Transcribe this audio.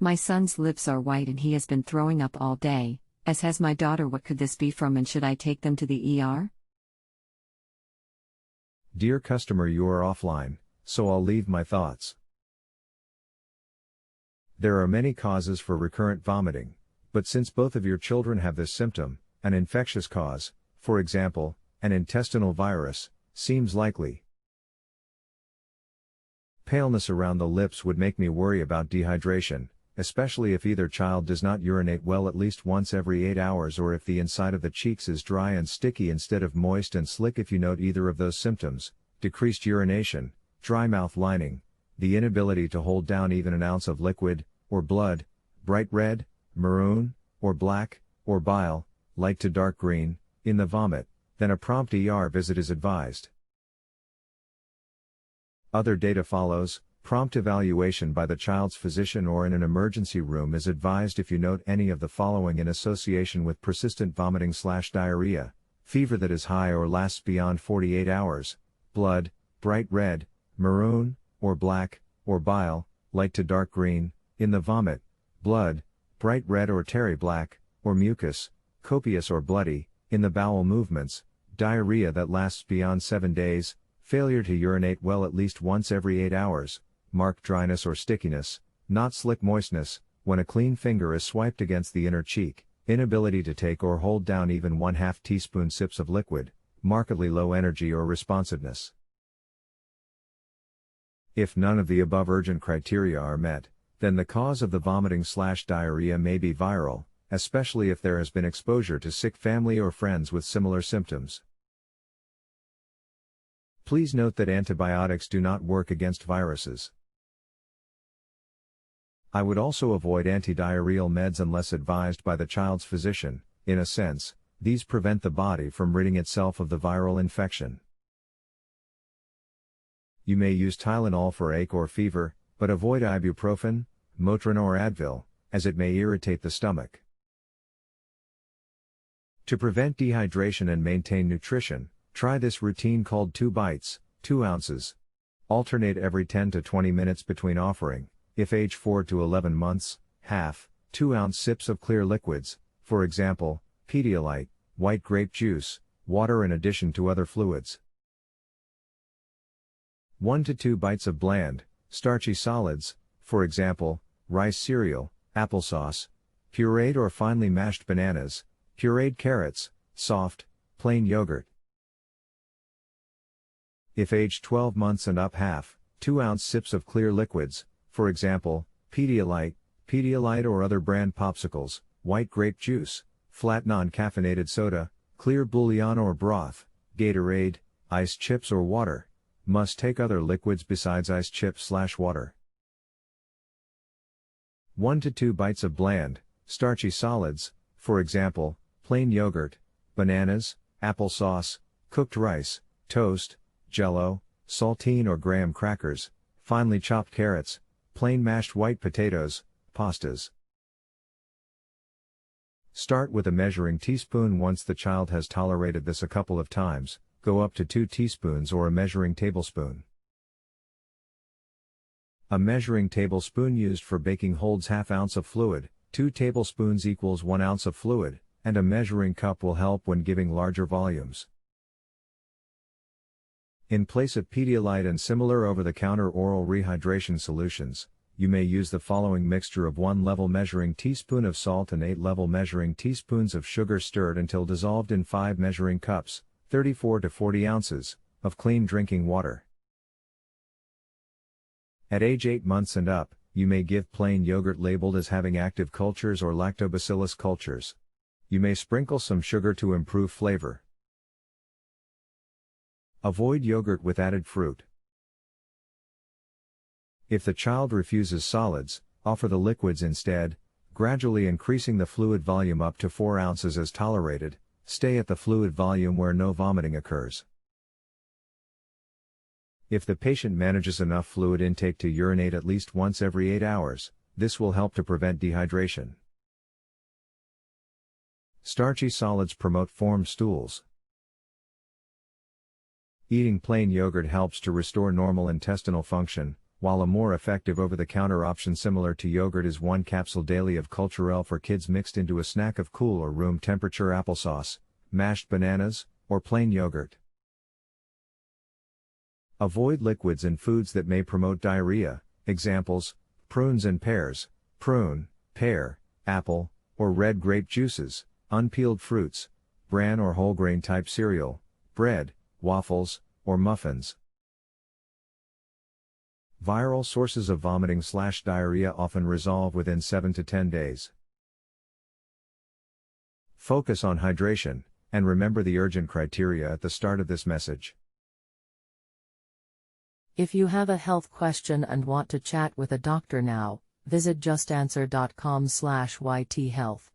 My son's lips are white and he has been throwing up all day, as has my daughter. What could this be from, and should I take them to the ER? Dear customer, you are offline, so I'll leave my thoughts. There are many causes for recurrent vomiting, but since both of your children have this symptom, an infectious cause, for example, an intestinal virus, seems likely. Paleness around the lips would make me worry about dehydration, especially if either child does not urinate well at least once every 8 hours, or if the inside of the cheeks is dry and sticky instead of moist and slick. If you note either of those symptoms, decreased urination, dry mouth lining, the inability to hold down even an ounce of liquid, or blood, bright red, maroon, or black, or bile, light to dark green, in the vomit, then a prompt ER visit is advised. Other data follows. Prompt evaluation by the child's physician or in an emergency room is advised if you note any of the following in association with persistent vomiting/diarrhea, fever that is high or lasts beyond 48 hours, blood, bright red, maroon, or black, or bile, light to dark green, in the vomit, blood, bright red or terry black, or mucus, copious or bloody, in the bowel movements, diarrhea that lasts beyond 7 days, failure to urinate well at least once every 8 hours, marked dryness or stickiness, not slick moistness, when a clean finger is swiped against the inner cheek, inability to take or hold down even 1/2 teaspoon sips of liquid, markedly low energy or responsiveness. If none of the above urgent criteria are met, then the cause of the vomiting/diarrhea may be viral, especially if there has been exposure to sick family or friends with similar symptoms. Please note that antibiotics do not work against viruses. I would also avoid antidiarrheal meds unless advised by the child's physician. In a sense, these prevent the body from ridding itself of the viral infection. You may use Tylenol for ache or fever, but avoid ibuprofen, Motrin or Advil, as it may irritate the stomach. To prevent dehydration and maintain nutrition, try this routine called 2 bites, 2 ounces. Alternate every 10 to 20 minutes between offering, if age 4 to 11 months, half, 2-ounce sips of clear liquids, for example, Pedialyte, white grape juice, water in addition to other fluids. 1 to 2 bites of bland, starchy solids, for example, rice cereal, applesauce, pureed or finely mashed bananas, pureed carrots, soft, plain yogurt. If age 12 months and up, half, 2-ounce sips of clear liquids, for example, Pedialyte or other brand popsicles, white grape juice, flat non-caffeinated soda, clear bouillon or broth, Gatorade, ice chips or water. Must take other liquids besides ice chips/water. 1 to 2 bites of bland, starchy solids, for example, plain yogurt, bananas, applesauce, cooked rice, toast, Jell-O, saltine or graham crackers, finely chopped carrots, plain mashed white potatoes, pastas. Start with a measuring teaspoon. Once the child has tolerated this a couple of times, go up to 2 teaspoons or a measuring tablespoon. A measuring tablespoon used for baking holds ½ ounce of fluid, 2 tablespoons equals 1 ounce of fluid, and a measuring cup will help when giving larger volumes. In place of Pedialyte and similar over-the-counter oral rehydration solutions, you may use the following mixture of 1 level measuring teaspoon of salt and 8 level measuring teaspoons of sugar stirred until dissolved in 5 measuring cups, 34 to 40 ounces, of clean drinking water. At age 8 months and up, you may give plain yogurt labeled as having active cultures or lactobacillus cultures. You may sprinkle some sugar to improve flavor. Avoid yogurt with added fruit. If the child refuses solids, offer the liquids instead, gradually increasing the fluid volume up to 4 ounces as tolerated. Stay at the fluid volume where no vomiting occurs. If the patient manages enough fluid intake to urinate at least once every 8 hours, this will help to prevent dehydration. Starchy solids promote formed stools. Eating plain yogurt helps to restore normal intestinal function, while a more effective over-the-counter option similar to yogurt is 1 capsule daily of Culturelle for kids mixed into a snack of cool or room temperature applesauce, mashed bananas, or plain yogurt. Avoid liquids and foods that may promote diarrhea. Examples: prunes and pears, prune, pear, apple, or red grape juices, unpeeled fruits, bran or whole grain type cereal, bread, waffles, or muffins. Viral sources of vomiting/diarrhea often resolve within 7 to 10 days. Focus on hydration, and remember the urgent criteria at the start of this message. If you have a health question and want to chat with a doctor now, visit justanswer.com/ythealth.